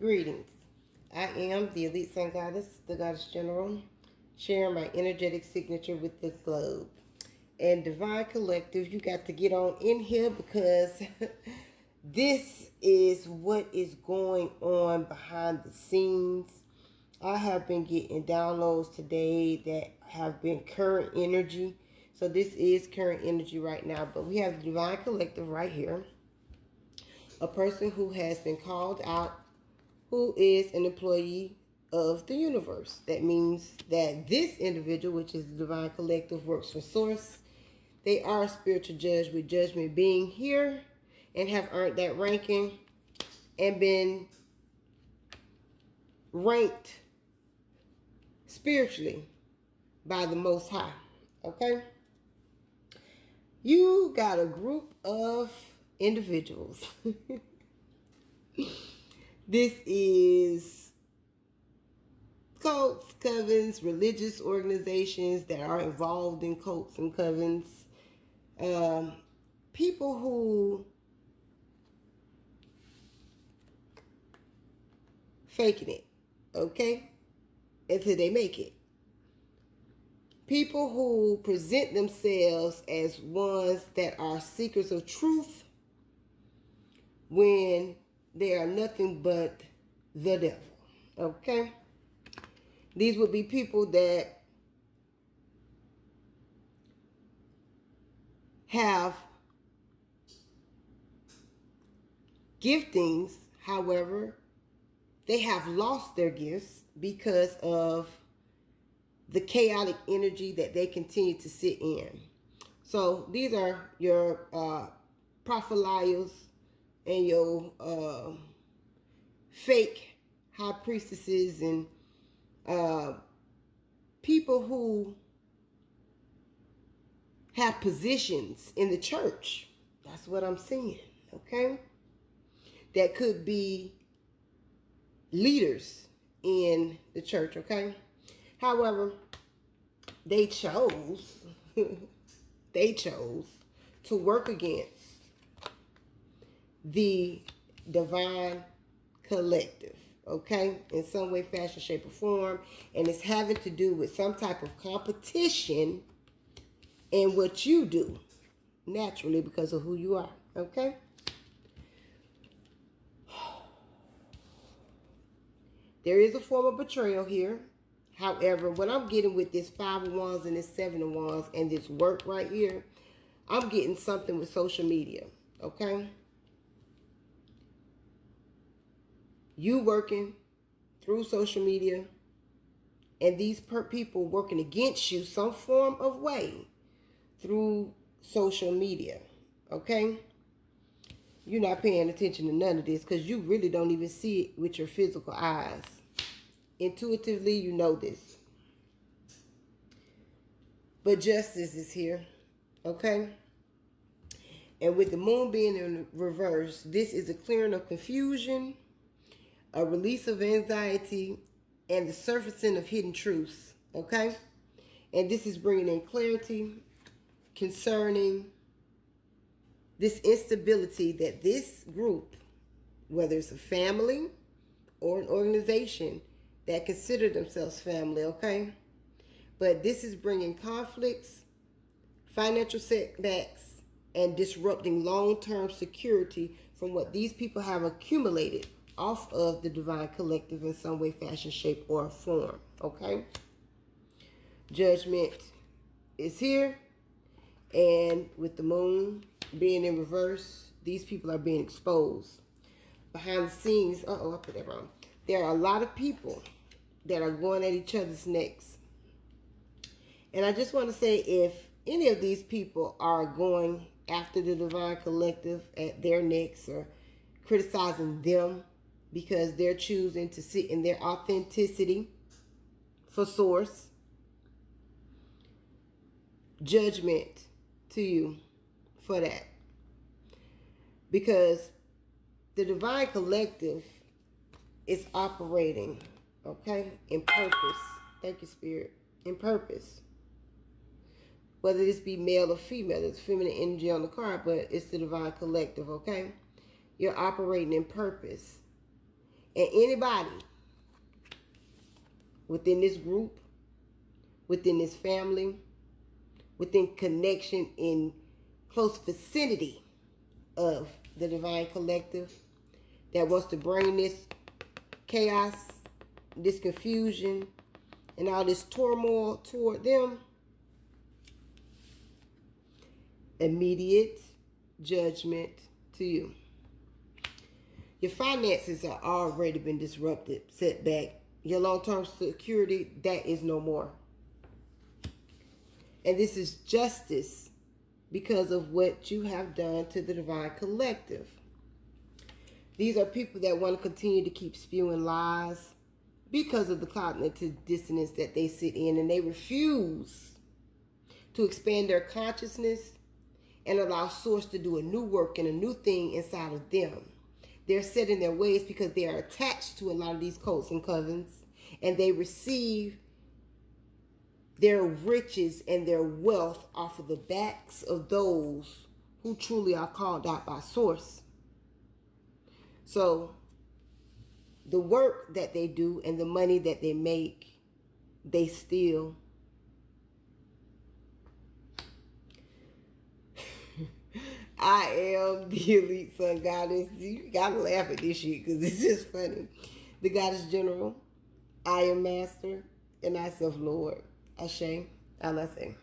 Greetings. I am the Elite Sun Goddess, the Goddess General, sharing my energetic signature with the globe. And Divine Collective, you got to get on in here because this is what is going on behind the scenes. I have been getting downloads today that have been current energy. So this is current energy right now, but we have the Divine Collective right here. A person who has been called out, who is an employee of the universe. That means that this individual, which is the Divine Collective, works for Source. They are a spiritual judge with judgment being here and have earned that ranking and been ranked spiritually by the Most High. Okay? You got a group of individuals. This is cults, covens, religious organizations that are involved in cults and covens. People who faking it, okay, until they make it. People who present themselves as ones that are seekers of truth when they are nothing but the devil, okay? These would be people that have giftings, however, they have lost their gifts because of the chaotic energy that they continue to sit in. So these are your prophilials and your fake high priestesses and people who have positions in the church. That's what I'm seeing, okay? That could be leaders in the church, okay? However, they chose to work against the Divine Collective, okay, in some way, fashion, shape, or form, and it's having to do with some type of competition in what you do naturally because of who you are, okay? There is a form of betrayal here. However, what I'm getting with this 5 of Wands and this 7 of Wands and this work right here, I'm getting something with social media, okay? You working through social media and these people working against you some form of way through social media, okay? You're not paying attention to none of this because you really don't even see it with your physical eyes. Intuitively, you know this. But justice is here, okay? And with the moon being in reverse, this is a clearing of confusion, a release of anxiety, and the surfacing of hidden truths, okay? And this is bringing in clarity concerning this instability that this group, whether it's a family or an organization that consider themselves family, okay? But this is bringing conflicts, financial setbacks, and disrupting long-term security from what these people have accumulated off of the Divine Collective in some way, fashion, shape, or form, okay? Judgment is here, and with the moon being in reverse, these people are being exposed. Behind the scenes, I put that wrong. There are a lot of people that are going at each other's necks. And I just want to say, if any of these people are going after the Divine Collective at their necks or criticizing them because they're choosing to sit in their authenticity for Source, judgment to you for that. Because the Divine Collective is operating, okay, in purpose. Thank you, Spirit. In purpose. Whether this be male or female, there's feminine energy on the card, but it's the Divine Collective, okay? You're operating in purpose. And anybody within this group, within this family, within connection in close vicinity of the Divine Collective that wants to bring this chaos, this confusion, and all this turmoil toward them, immediate judgment to you. Your finances have already been disrupted, set back. Your long-term security, that is no more. And this is justice because of what you have done to the Divine Collective. These are people that want to continue to keep spewing lies because of the cognitive dissonance that they sit in, and they refuse to expand their consciousness and allow Source to do a new work and a new thing inside of them. They're set in their ways because they are attached to a lot of these cults and covens, and they receive their riches and their wealth off of the backs of those who truly are called out by Source. So the work that they do and the money that they make, they steal. I am the elite sun goddess. You gotta laugh at this shit because it's just funny. The goddess general, I am master, and I self Lord. Ashe, Alaseh.